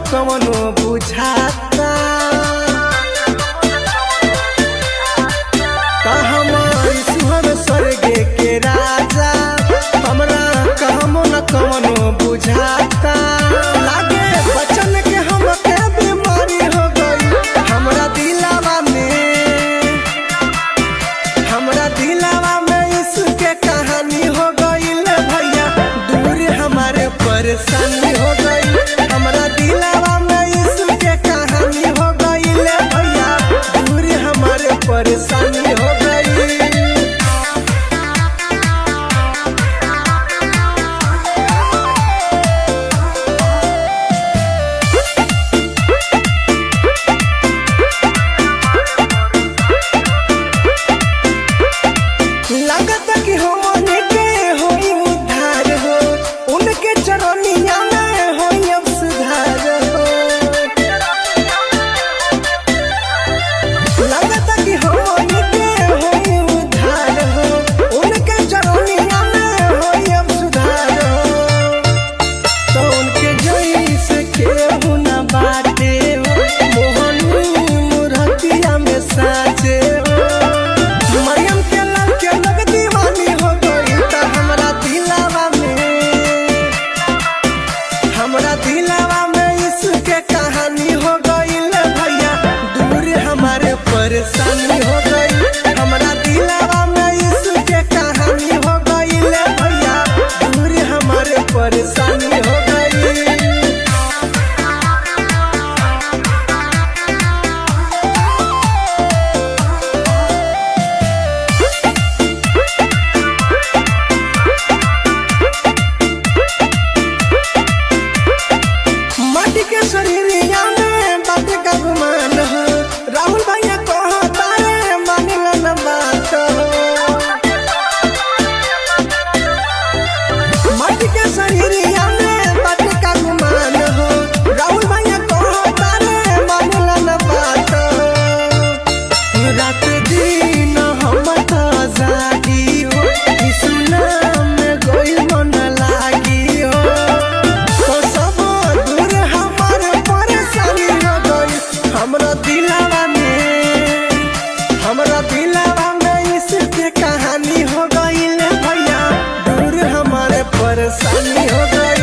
कवनो बुझाता सुहर स्वर्ग के राजा हमरा कहमो न कवनो बुझाता लागे बचन के हमके बीमारी हो गई हमरा दिलावा में इसके कहानी हो गई भैया दूर हमारे परेशानी हो गई हमरा दिलावा में इसके कहानी हो गई भैया दूर हमारे परेशानी हो गई। चरनिया में हो अब सुधार हो लगता कि हो उधार हो उनके चरनिया में हो अब सुधार हो तो उनके जैसे केहू न बाटे हो मोहनी मुरतिया में साचे हो मरियम के लग दीवानी हो गई तो हमरा दिलावा में इसके कहानी हो गई भैया दूर हमारे परेशानी हो गई हमरा दिलावा में इसके कहानी हो गई भैया दूर हमारे परेशानी हो गई। शरीरिया में बात का गुमान हो राहुल भैया कहता है मानिला न बात हो माटी के शरीरिया में बात का गुमान हो राहुल भैया कहता है मानिला न बात हो रात दिन हम तो जागी हो सुना में गोइल मन लागी हो हमरा दिलावा में इसके कहानी हो गई भैया दूर हमारे परेशानी हो गई।